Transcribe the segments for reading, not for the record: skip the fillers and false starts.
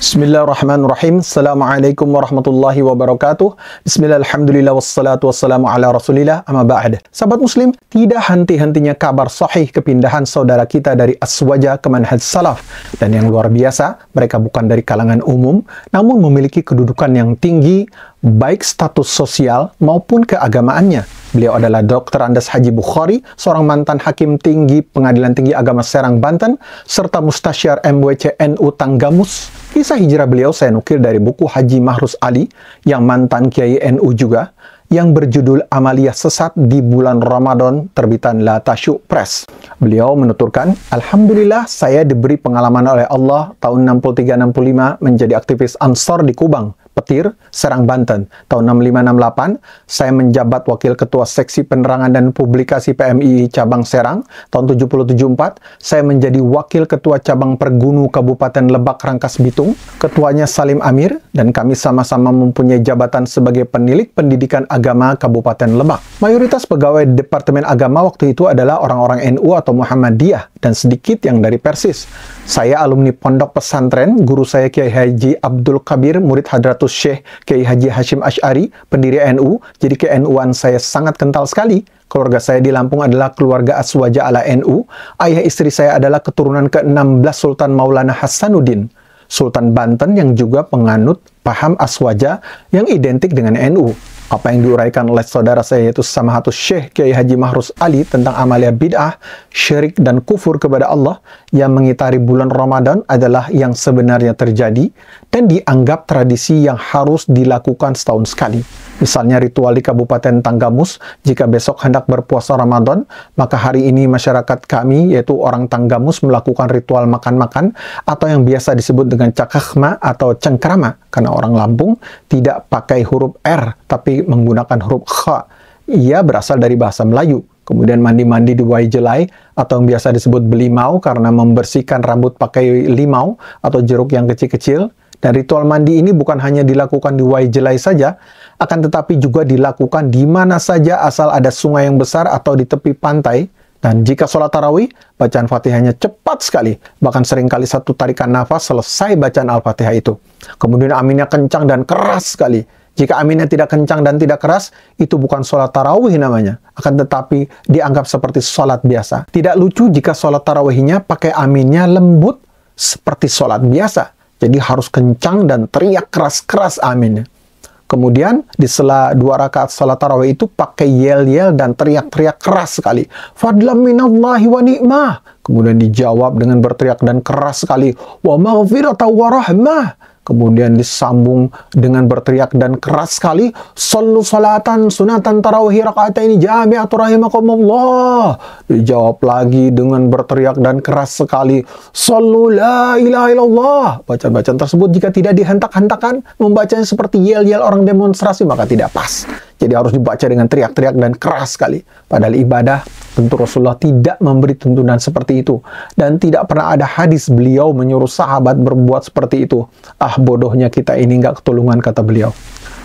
Bismillahirrahmanirrahim. Assalamualaikum warahmatullahi wabarakatuh. Bismillah, alhamdulillah, wassalatu wassalamu ala rasulillah, amma ba'd. Sahabat muslim, tidak henti-hentinya kabar sahih kepindahan saudara kita dari Aswaja ke manhaj salaf. Dan yang luar biasa, mereka bukan dari kalangan umum, namun memiliki kedudukan yang tinggi, baik status sosial maupun keagamaannya. Beliau adalah Dr. Andes Haji Bukhari, seorang mantan hakim tinggi Pengadilan Tinggi Agama Serang, Banten, serta Mustasyar MWC NU Tanggamus. Kisah hijrah beliau saya nukil dari buku Haji Mahrus Ali, yang mantan Kiai NU juga, yang berjudul Amaliyah Sesat di Bulan Ramadan, terbitan La Tasyu Press. Beliau menuturkan, Alhamdulillah saya diberi pengalaman oleh Allah tahun 63-65 menjadi aktivis Ansor di Kubang, Petir, Serang, Banten. Tahun 65-68, saya menjabat Wakil Ketua Seksi Penerangan dan Publikasi PMI Cabang Serang. Tahun 70-74, saya menjadi Wakil Ketua Cabang Pergunu Kabupaten Lebak Rangkas Bitung. Ketuanya Salim Amir, dan kami sama-sama mempunyai jabatan sebagai penilik pendidikan agama Kabupaten Lebak. Mayoritas pegawai Departemen Agama waktu itu adalah orang-orang NU atau Muhammadiyah, dan sedikit yang dari Persis. Saya alumni pondok pesantren, guru saya Kiai Haji Abdul Kabir, murid Hadratus Syekh Kiai Haji Hashim Asy'ari, pendiri NU, jadi ke-NU-an saya sangat kental sekali. Keluarga saya di Lampung adalah keluarga Aswaja ala NU. Ayah istri saya adalah keturunan ke-16 Sultan Maulana Hasanuddin, Sultan Banten yang juga penganut paham Aswaja yang identik dengan NU. Apa yang diuraikan oleh saudara saya yaitu Samahatus Syekh Kiai Haji Mahrus Ali tentang amalia bid'ah, syirik dan kufur kepada Allah yang mengitari bulan Ramadan adalah yang sebenarnya terjadi dan dianggap tradisi yang harus dilakukan setahun sekali. Misalnya ritual di Kabupaten Tanggamus, jika besok hendak berpuasa Ramadan, maka hari ini masyarakat kami, yaitu orang Tanggamus, melakukan ritual makan-makan atau yang biasa disebut dengan cakakhma atau cengkrama, karena orang Lampung tidak pakai huruf R, tapi menggunakan huruf Kha. Ia berasal dari bahasa Melayu. Kemudian mandi-mandi di Waijelai, atau yang biasa disebut belimau, karena membersihkan rambut pakai limau atau jeruk yang kecil-kecil. Dan ritual mandi ini bukan hanya dilakukan di Waijelai saja, akan tetapi juga dilakukan di mana saja asal ada sungai yang besar atau di tepi pantai. Dan jika sholat tarawih, bacaan Fatihahnya cepat sekali. Bahkan seringkali satu tarikan nafas selesai bacaan Al-Fatihah itu. Kemudian aminnya kencang dan keras sekali. Jika aminnya tidak kencang dan tidak keras, itu bukan sholat tarawih namanya. Akan tetapi dianggap seperti sholat biasa. Tidak lucu jika sholat tarawihnya pakai aminnya lembut seperti sholat biasa. Jadi harus kencang dan teriak keras-keras aminnya. Kemudian di sela 2 rakaat salat tarawih itu pakai yel-yel dan teriak-teriak keras sekali. Fadlam minallahi wa ni'mah. Kemudian dijawab dengan berteriak dan keras sekali. Wa maghfirata wa rahmah. Kemudian disambung dengan berteriak dan keras sekali. Sallu salatan sunatan tarawih raka'ataini jami'atu rahimakumullah. Dijawab lagi dengan berteriak dan keras sekali. Sallu la ilaha illallah. Bacaan-bacaan tersebut jika tidak dihentak-hentakan, membacanya seperti yel-yel orang demonstrasi, maka tidak pas. Jadi harus dibaca dengan teriak-teriak dan keras sekali. Padahal ibadah, tentu Rasulullah tidak memberi tuntunan seperti itu. Dan tidak pernah ada hadis beliau menyuruh sahabat berbuat seperti itu. Ah, bodohnya kita ini nggak ketulungan, kata beliau.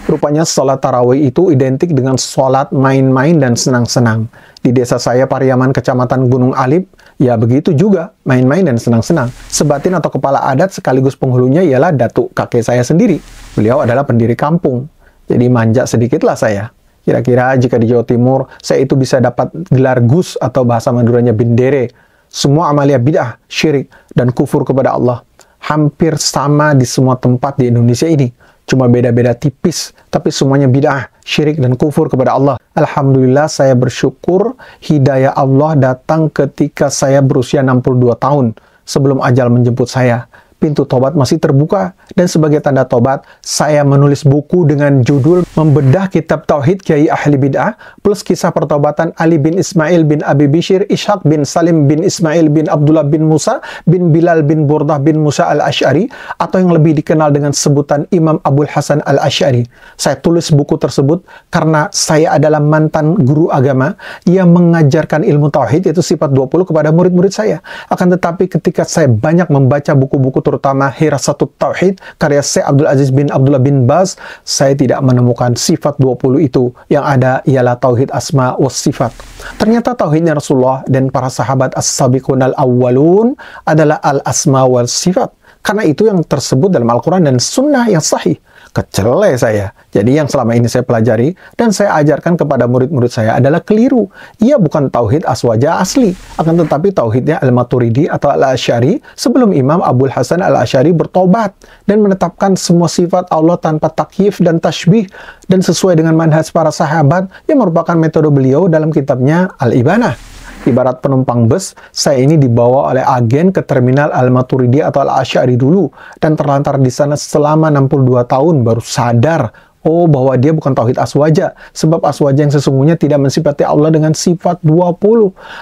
Rupanya salat tarawih itu identik dengan salat main-main dan senang-senang. Di desa saya, Pariaman, Kecamatan Gunung Alib, ya begitu juga, main-main dan senang-senang. Sebatin atau kepala adat sekaligus penghulunya ialah datuk kakek saya sendiri. Beliau adalah pendiri kampung. Jadi manja sedikitlah saya. Kira-kira jika di Jawa Timur, saya itu bisa dapat gelar Gus atau bahasa Maduranya Bindere. Semua amalia bid'ah, syirik, dan kufur kepada Allah hampir sama di semua tempat di Indonesia ini. Cuma beda-beda tipis, tapi semuanya bid'ah, syirik, dan kufur kepada Allah. Alhamdulillah saya bersyukur hidayah Allah datang ketika saya berusia 62 tahun sebelum ajal menjemput saya. Pintu tobat masih terbuka, dan sebagai tanda tobat, saya menulis buku dengan judul Membedah Kitab Tauhid Kiai Ahli Bid'ah, plus kisah pertobatan Ali bin Ismail bin Abi Bishr, Ishaq bin Salim bin Ismail bin Abdullah bin Musa bin Bilal bin Burdah bin Musa al-Asy'ari, atau yang lebih dikenal dengan sebutan Imam Abul Hasan al-Asy'ari. Saya tulis buku tersebut karena saya adalah mantan guru agama yang mengajarkan ilmu tauhid, yaitu sifat 20, kepada murid-murid saya. Akan tetapi ketika saya banyak membaca buku-buku terutama Hirasatut Tauhid karya Syekh Abdul Aziz bin Abdullah bin Baz, saya tidak menemukan sifat 20 itu. Yang ada ialah tauhid asma was sifat. Ternyata tauhidnya Rasulullah dan para sahabat as-sabiqun al-awwalun adalah al-asma wal sifat. Karena itu yang tersebut dalam Al-Quran dan Sunnah yang sahih. Kecele saya. Jadi yang selama ini saya pelajari dan saya ajarkan kepada murid-murid saya adalah keliru. Ia bukan tauhid aswaja asli, akan tetapi tauhidnya Al-Maturidi atau Al-Asy'ari sebelum Imam Abul Hasan Al-Asy'ari bertobat dan menetapkan semua sifat Allah tanpa takyif dan tashbih dan sesuai dengan manhaj para sahabat yang merupakan metode beliau dalam kitabnya Al-Ibanah. Ibarat penumpang bus, saya ini dibawa oleh agen ke terminal Al-Maturidi atau Al-Asy'ari dulu dan terlantar di sana selama 62 tahun baru sadar bahwa dia bukan tauhid aswaja, sebab aswaja yang sesungguhnya tidak mensifati Allah dengan sifat 20.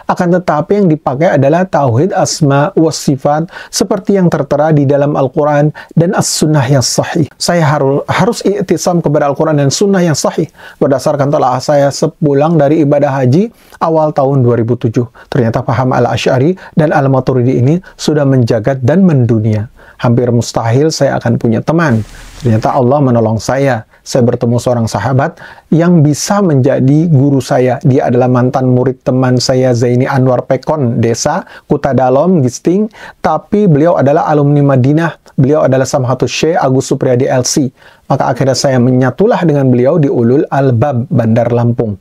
Akan tetapi yang dipakai adalah tauhid asma wa sifat seperti yang tertera di dalam Al-Quran dan As-Sunnah yang sahih. Saya harus i'tisam kepada Al-Quran dan Sunnah yang sahih berdasarkan telah saya sepulang dari ibadah haji awal tahun 2007. Ternyata paham Al-Asy'ari dan Al-Maturidi ini sudah menjagat dan mendunia. Hampir mustahil saya akan punya teman. Ternyata Allah menolong saya. Saya bertemu seorang sahabat yang bisa menjadi guru saya. Dia adalah mantan murid teman saya Zaini Anwar Pekon, desa Kuta Dalom, Gisting. Tapi beliau adalah alumni Madinah. Beliau adalah Samhatus Syekh Agus Supriyadi LC. Maka akhirnya saya menyatulah dengan beliau di Ulul Albab, Bandar Lampung.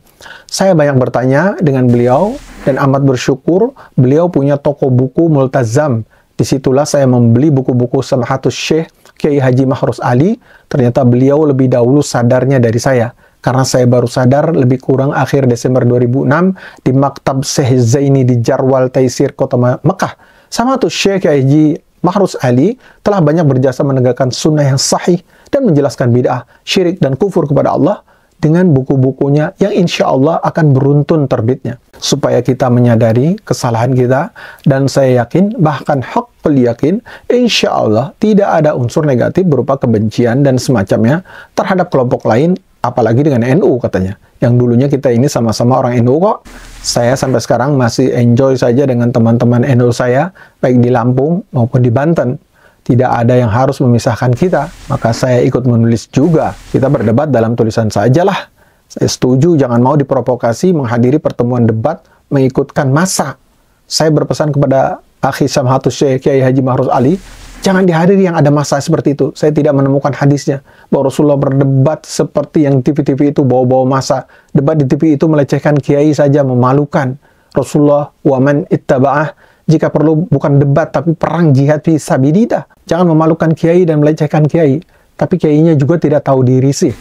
Saya banyak bertanya dengan beliau dan amat bersyukur beliau punya toko buku Multazam. Disitulah saya membeli buku-buku Samhatus Syekh Kiai Haji Mahruz Ali. Ternyata beliau lebih dahulu sadarnya dari saya. Karena saya baru sadar lebih kurang akhir Desember 2006 di Maktab Syekh Zaini di Jarwal Taisir, Kota Mekah. Samhatus Syekh Kiai Haji Mahruz Ali telah banyak berjasa menegakkan sunnah yang sahih dan menjelaskan bid'ah, syirik, dan kufur kepada Allah dengan buku-bukunya yang insya Allah akan beruntun terbitnya. Supaya kita menyadari kesalahan kita, dan saya yakin, bahkan haqqul yakin, insya Allah tidak ada unsur negatif berupa kebencian dan semacamnya terhadap kelompok lain, apalagi dengan NU katanya. Yang dulunya kita ini sama-sama orang NU kok. Saya sampai sekarang masih enjoy saja dengan teman-teman NU saya, baik di Lampung maupun di Banten. Tidak ada yang harus memisahkan kita, maka saya ikut menulis juga. Kita berdebat dalam tulisan sajalah. Saya setuju jangan mau diprovokasi menghadiri pertemuan debat mengikutkan massa. Saya berpesan kepada akhi Samhatus Syekh Kiai Haji Mahruz Ali, jangan dihadiri yang ada massa seperti itu. Saya tidak menemukan hadisnya bahwa Rasulullah berdebat seperti yang TV-TV itu bawa-bawa massa. Debat di TV itu melecehkan kiai saja, memalukan. Rasulullah waman ittaba'ah, jika perlu bukan debat tapi perang jihad fi sabilillah. Jangan memalukan kiai dan melecehkan kiai. Tapi kiainya juga tidak tahu diri sih.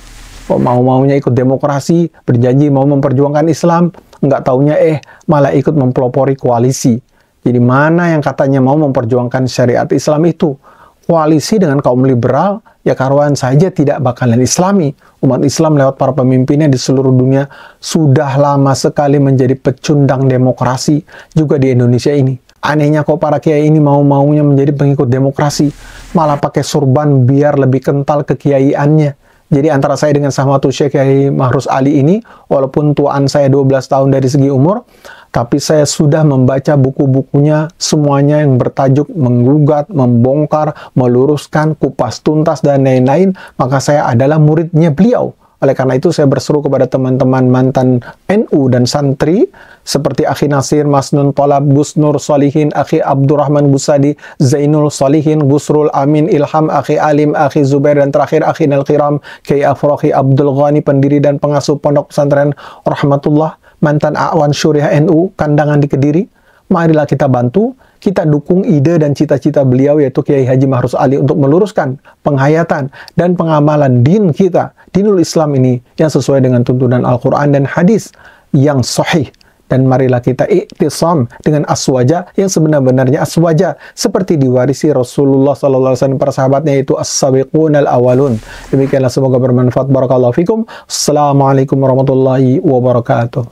Kok mau-maunya ikut demokrasi, berjanji mau memperjuangkan Islam, nggak taunya malah ikut mempelopori koalisi. Jadi mana yang katanya mau memperjuangkan syariat Islam itu? Koalisi dengan kaum liberal, ya karuan saja tidak bakalan Islami. Umat Islam lewat para pemimpinnya di seluruh dunia sudah lama sekali menjadi pecundang demokrasi juga di Indonesia ini. Anehnya kok para kiai ini mau-maunya menjadi pengikut demokrasi, malah pakai surban biar lebih kental kekiaiannya. Jadi antara saya dengan Samhatus Syekh Kiai Mahruz Ali ini, walaupun tuaan saya 12 tahun dari segi umur, tapi saya sudah membaca buku-bukunya semuanya yang bertajuk menggugat, membongkar, meluruskan, kupas tuntas, dan lain-lain. Maka saya adalah muridnya beliau. Oleh karena itu saya berseru kepada teman-teman mantan NU dan santri seperti Akhi Nasir, Masnun Tolab, Gus Nur Solihin, Akhi Abdurrahman Busadi, Zainul Solihin, Gusrul Amin Ilham, Akhi Alim, Akhi Zubair, dan terakhir Akhi Nal-Kiram, Kiai Afrohi Abdul Ghani, pendiri dan pengasuh Pondok Pesantren Rahmatullah, mantan Awan Syuriah NU, Kandangan di Kediri. Marilah kita bantu, kita dukung ide dan cita-cita beliau yaitu Kiai Haji Mahruz Ali untuk meluruskan penghayatan dan pengamalan din kita, dinul Islam ini yang sesuai dengan tuntunan Al-Quran dan hadis yang sahih. Dan marilah kita iktisam dengan aswaja yang sebenar-benarnya aswaja seperti diwarisi Rasulullah SAW para sahabatnya, yaitu as-sabiqun al-awalun. Demikianlah, semoga bermanfaat. Barakallahu fikum. Assalamualaikum warahmatullahi wabarakatuh.